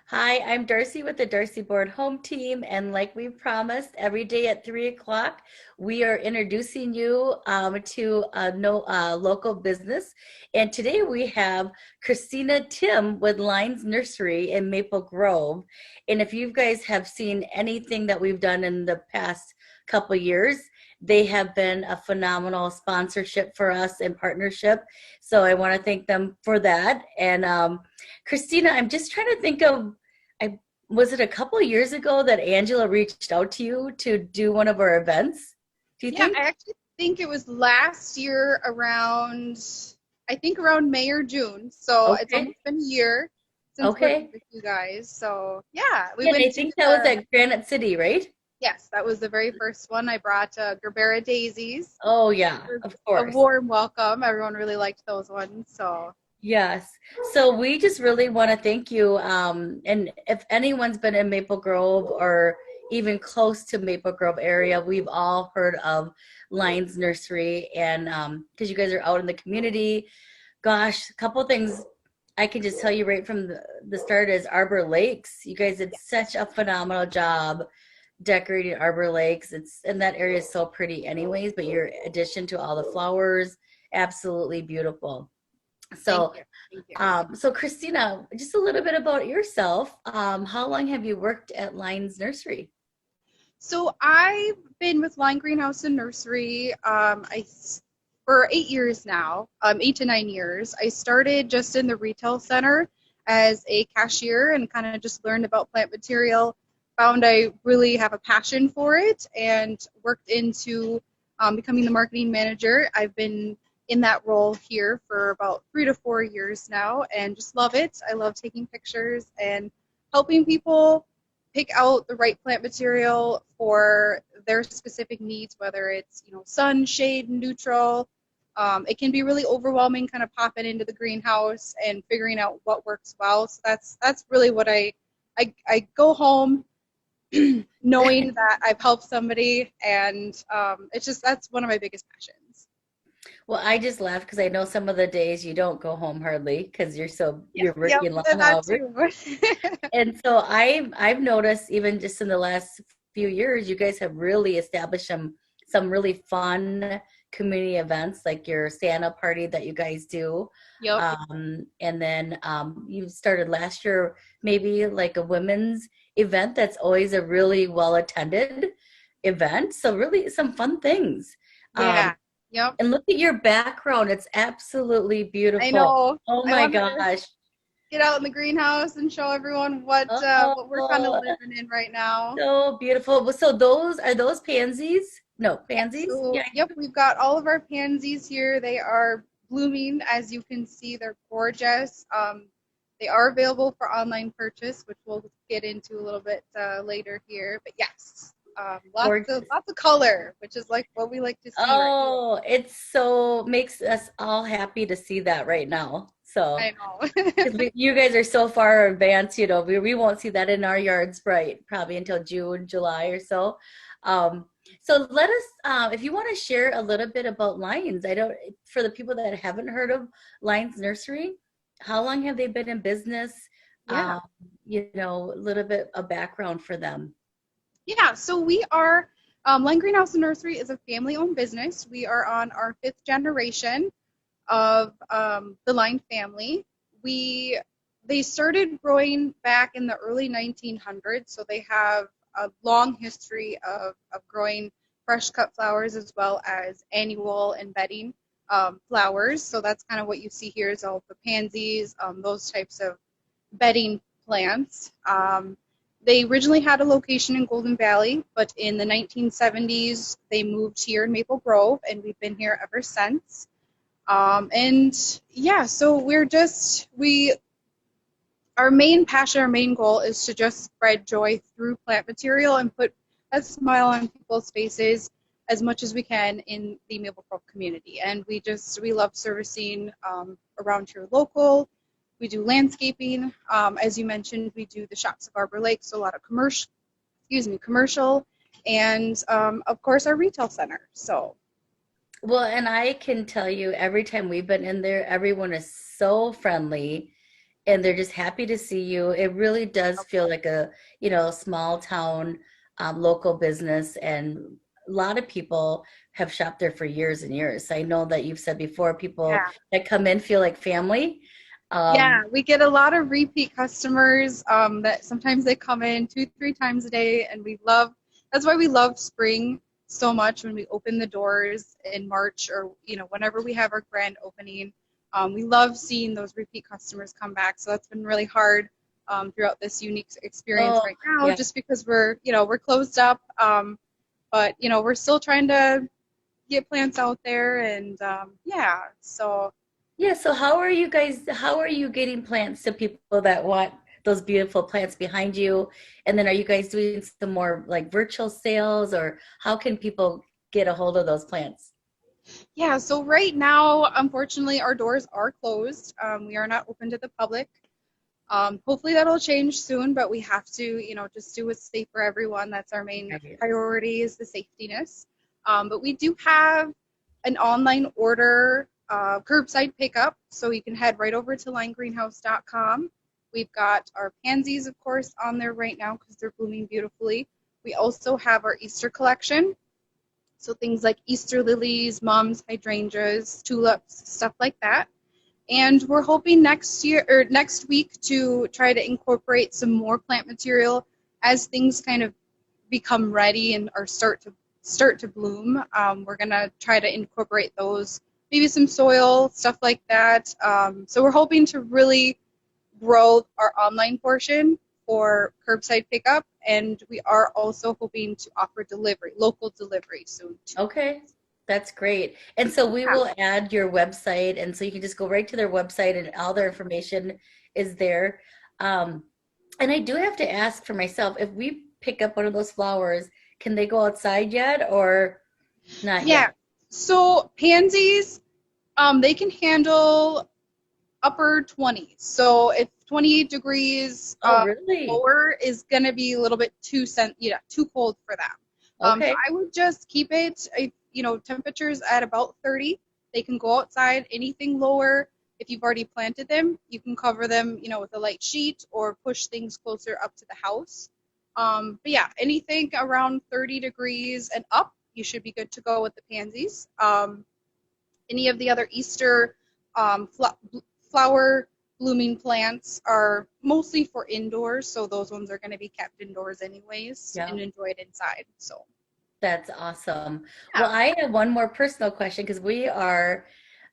Hi, I'm Darcy with the Darcy Board Home Team, and like we promised, every day at 3 o'clock, we are introducing you to a local business. And today we have Christina Timm with Lynde Nursery in Maple Grove. And if you guys have seen anything that we've done in the past couple years, they have been a phenomenal sponsorship for us and partnership. So I want to thank them for that. And Christina, I'm just trying to think of, I was it a couple of years ago that Angela reached out to you to do one of our events? Do you Yeah, think? I actually think it was last year around, I think around May or June. So it's Okay. almost been a year since working Okay. with you guys. So yeah, we Yeah, and I went to think that was at Granite City, right? yes, that was the very first one. I brought Gerbera daisies Oh yeah, for of a course. warm welcome. Everyone really liked those ones. So Yes. So we just really want to thank you. And if anyone's been in Maple Grove or even close to Maple Grove area, we've all heard of Lynde Nursery. And because you guys are out in the community, gosh, a couple things I can just tell you right from the start is Arbor Lakes. You guys did such a phenomenal job decorating Arbor Lakes. It's and that area is so pretty anyways, but your addition to all the flowers, absolutely beautiful. thank So you. Thank you. so Christina, just a little bit about yourself. How long have you worked at Lynde Nursery? So I've been with Lynde Greenhouse Nursery for 8 years now, 8 to 9 years. I started just in the retail center as a cashier and kind of just learned about plant material. Found I really have a passion for it and worked into becoming the marketing manager. I've been in that role here for about 3 to 4 years now and just love it. I love taking pictures and helping people pick out the right plant material for their specific needs, whether it's sun, shade, neutral. It can be really overwhelming, kind of popping into the greenhouse and figuring out what works well. So that's really what I go home knowing that I've helped somebody, and it's just that's one of my biggest passions. Well, I just laugh because I know some of the days you don't go home hardly because Yeah, you're yep, working long that hours. too. And so I've noticed even just in the last few years, you guys have really established some really fun community events like your Santa party that you guys do. Yep. And then you started last year maybe like a women's event that's always a really well attended event. So really some fun things. Um, Yeah. Yep. and look at your background. It's absolutely I beautiful. know. Oh I my want to gosh. get out in the greenhouse and show everyone what we're kind of Oh, living in right now. so beautiful. Well, so those are those pansies? No, Yeah, pansies? so Yeah. yep, we've got all of our pansies here. They are blooming, as you can see. They're gorgeous. They are available for online purchase, which we'll get into a little bit later here. But yes, Gorgeous. lots of color, which is like what we like to see right here. Oh, it's so makes us all happy to see that right now. So, I know. because you guys are so far advanced, we won't see that in our yards right probably until June, July or so. Um, so let us, if you want to share a little bit about Lions, I don't, for the people that haven't heard of Lions Nursery, how long have they been in business? Yeah. A little bit of background for them. Yeah, so we are, Lynde Greenhouse Nursery is a family-owned business. We are on our fifth generation of the Lynde family. We They started growing back in the early 1900s, so they have a long history of growing fresh cut flowers as well as annual and bedding flowers. So that's kind of what you see here is all the pansies, those types of bedding plants. They originally had a location in Golden Valley, but in the 1970s they moved here in Maple Grove, and we've been here ever since. And yeah, so we our main passion, our main goal is to just spread joy through plant material and put a smile on people's faces as much as we can in the Maple Grove community. And we love servicing around here local. We do landscaping. As you mentioned, we do the shops of Arbor Lake, so a lot of commercial, and of course our retail center. So Well, and I can tell you every time we've been in there, everyone is so friendly and they're just happy to see you. It really does feel like a, small town, local business, and a lot of people have shopped there for years and years. I know that you've said before, people Yeah. that come in feel like family. Yeah, Um, we get a lot of repeat customers that sometimes they come in 2, 3 times a day, and that's why we love spring so much when we open the doors in March or whenever we have our grand opening. We love seeing those repeat customers come back. So that's been really hard throughout this unique experience oh, right now, yeah. just because we're closed up, but we're still trying to get plants out there, and yeah, so. Yeah, so how are you getting plants to people that want those beautiful plants behind you? And then are you guys doing some more like virtual sales, or how can people get a hold of those plants? Yeah, so right now, unfortunately, our doors are closed. We are not open to the public. Hopefully that'll change soon, but we have to, just do what's safe for everyone. That's our main Right. priority is the safetiness. But we do have an online order curbside pickup, so you can head right over to linegreenhouse.com. We've got our pansies, of course, on there right now because they're blooming beautifully. We also have our Easter collection. So things like Easter lilies, mums, hydrangeas, tulips, stuff like that. And we're hoping next week to try to incorporate some more plant material as things kind of become ready and are start to bloom. We're gonna try to incorporate those, maybe some soil, stuff like that. So we're hoping to really grow our online portion for curbside pickup, and we are also hoping to offer local delivery soon too. Okay, that's great. And so we Yeah. will add your website, and so you can just go right to their website, and all their information is there. Um, and I do have to ask for myself, if we pick up one of those flowers, can they go outside yet or not Yeah. yet? So pansies, they can handle upper 20s. So if 28 degrees Oh, really? lower is going to be a little bit too cold for them. So Okay. I would just keep it, temperatures at about 30. They can go outside. Anything lower, if you've already planted them, you can cover them, with a light sheet or push things closer up to the house. But yeah, anything around 30 degrees and up, you should be good to go with the pansies. Any of the other Easter flower blooming plants are mostly for indoors, so those ones are going to be kept indoors anyways Yeah. and enjoyed inside. So That's awesome. Well, yeah, I have one more personal question because we are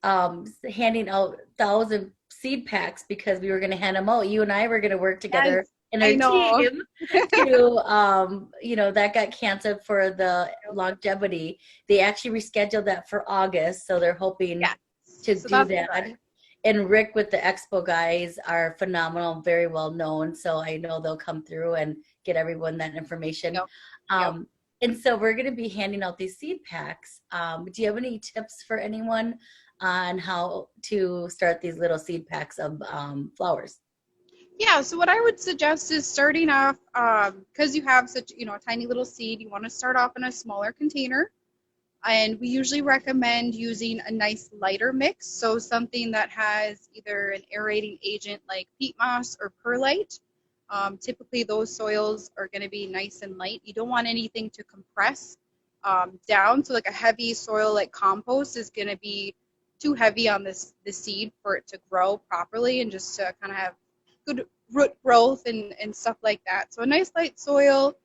handing out 1,000 seed packs because we were going to hand them out. You and I were going to work yes, together in I our know. team to, that got canceled for the longevity. They actually rescheduled that for August, so they're hoping Yes, to so do that's that. good. And Rick with the Expo guys are phenomenal, very well known. So I know they'll come through and get everyone that information. Yep, yep. Um, and so we're going to be handing out these seed packs. Do you have any tips for anyone on how to start these little seed packs of flowers? Yeah, so what I would suggest is starting off, because you have such, a tiny little seed, you want to start off in a smaller container. And we usually recommend using a nice lighter mix, so something that has either an aerating agent like peat moss or perlite. Typically, those soils are going to be nice and light. You don't want anything to compress down. So, like a heavy soil like compost is going to be too heavy on the seed for it to grow properly and just to kind of have good root growth and stuff like that. So, a nice light soil.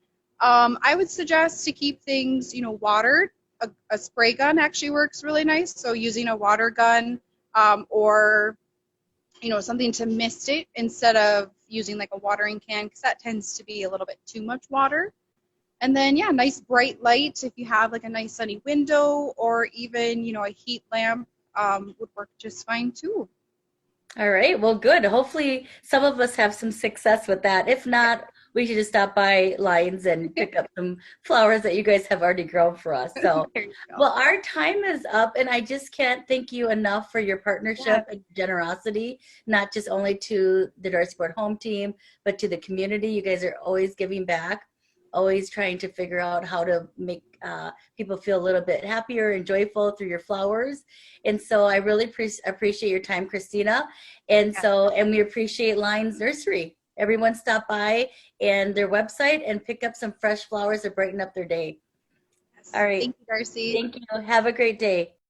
I would suggest to keep things, watered. A spray gun actually works really nice. So using a water gun or something to mist it instead of using like a watering can, because that tends to be a little bit too much water. And then yeah, nice bright light if you have like a nice sunny window or even a heat lamp would work just fine too. All right. Well, good. Hopefully, some of us have some success with that. If not, we should just stop by Lines and pick up some flowers that you guys have already grown for us. So, There you go. well, our time is up, and I just can't thank you enough for your Yeah, partnership and generosity, not just only to the Darcy Board Home Team, but to the community. You guys are always giving back. always trying to figure out how to make people feel a little bit happier and joyful through your flowers. And so I really appreciate your time, Christina. And Yeah. so, and we appreciate Lynde's Nursery. Everyone stop by and their website and pick up some fresh flowers to brighten up their day. Yes. All right. Thank you, Darcy. Thank you. Have a great day.